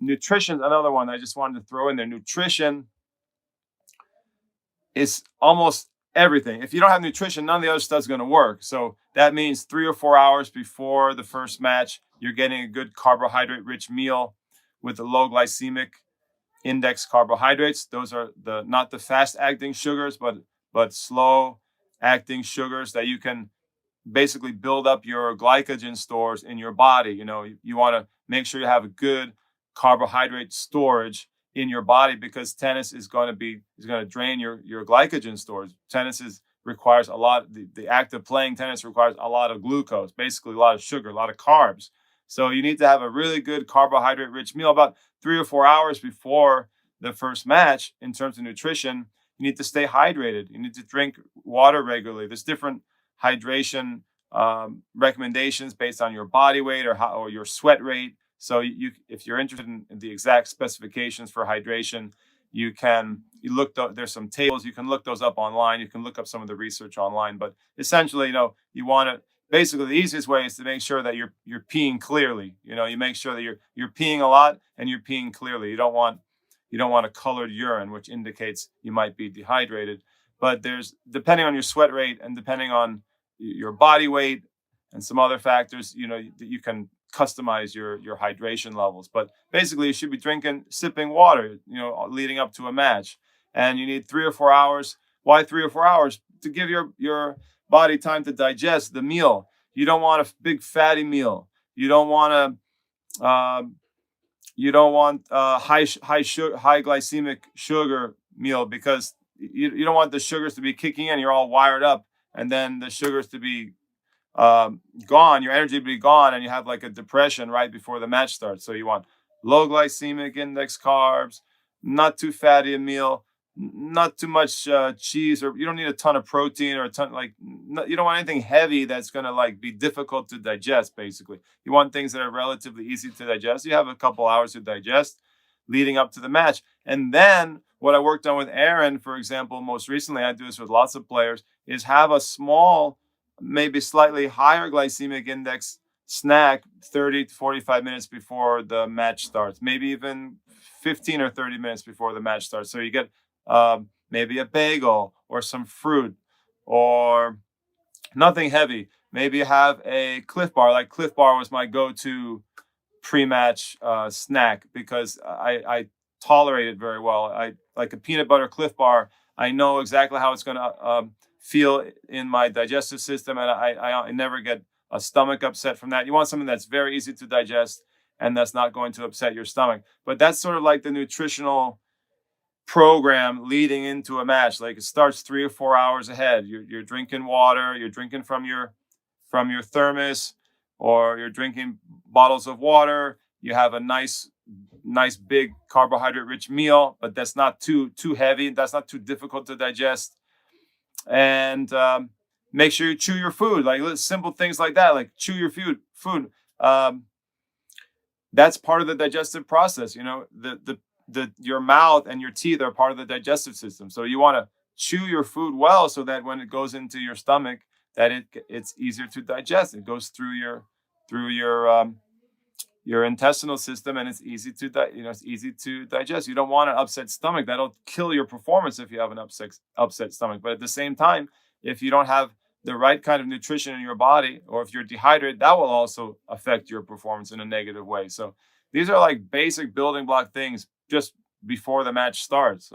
Nutrition's another one I just wanted to throw in there. Nutrition is almost everything. If you don't have nutrition, none of the other stuff's going to work. So that means 3 or 4 hours before the first match, you're getting a good carbohydrate rich meal with a low glycemic index carbohydrates. Those are the not the fast acting sugars, but slow acting sugars that you can basically build up your glycogen stores in your body. You want to make sure you have a good carbohydrate storage in your body, because tennis is going to drain your glycogen stores. Requires a lot. The act of playing tennis requires a lot of glucose, basically a lot of sugar, a lot of carbs. So you need to have a really good carbohydrate rich meal about 3 or 4 hours before the first match. In terms of nutrition, you need to stay hydrated. You need to drink water regularly. There's different hydration recommendations based on your body weight or your sweat rate. So if you're interested in the exact specifications for hydration, there's some tables. You can look those up online. You can look up some of the research online. But essentially, you want to basically, the easiest way is to make sure that you're peeing clearly. You make sure that you're peeing a lot and you're peeing clearly. You don't want a colored urine, which indicates you might be dehydrated. But depending on your sweat rate and depending on your body weight and some other factors, you can customize your hydration levels. But basically, you should be sipping water, leading up to a match. And you need 3 or 4 hours. Why 3 or 4 hours? To give your body time to digest the meal. You don't want a big fatty meal. You don't want high glycemic sugar meal, because you don't want the sugars to be kicking in. You're all wired up, and then the sugars to be gone, your energy to be gone, and you have like a depression right before the match starts. So you want low glycemic index carbs, not too fatty a meal, not too much cheese, or you don't need a ton of protein or a ton, you don't want anything heavy that's going to be difficult to digest. Basically, you want things that are relatively easy to digest. You have a couple hours to digest leading up to the match. And then what I worked on with Aaron, for example, most recently, I do this with lots of players, is have a small, maybe slightly higher glycemic index snack 30 to 45 minutes before the match starts, maybe even 15 or 30 minutes before the match starts. So you get maybe a bagel or some fruit, or nothing heavy. Maybe you have a Cliff Bar. Like Cliff Bar was my go-to pre-match snack, because I tolerate it very well. I like a peanut butter Cliff Bar. I know exactly how it's going to feel in my digestive system, and I never get a stomach upset from that. You want something that's very easy to digest and that's not going to upset your stomach. But that's sort of like the nutritional program leading into a match. Like, it starts 3 or 4 hours ahead. You're drinking water, you're drinking from your thermos, or you're drinking bottles of water. You have a nice big carbohydrate rich meal, but that's not too heavy. That's not too difficult to digest. And make sure you chew your food, like simple things like that, like chew your food. That's part of the digestive process. Your mouth and your teeth are part of the digestive system. So you want to chew your food well, so that when it goes into your stomach, that it's easier to digest. It goes through your intestinal system, and it's easy to digest. You don't want an upset stomach. That'll kill your performance if you have an upset stomach. But at the same time, if you don't have the right kind of nutrition in your body, or if you're dehydrated, that will also affect your performance in a negative way. So these are like basic building block things just before the match starts.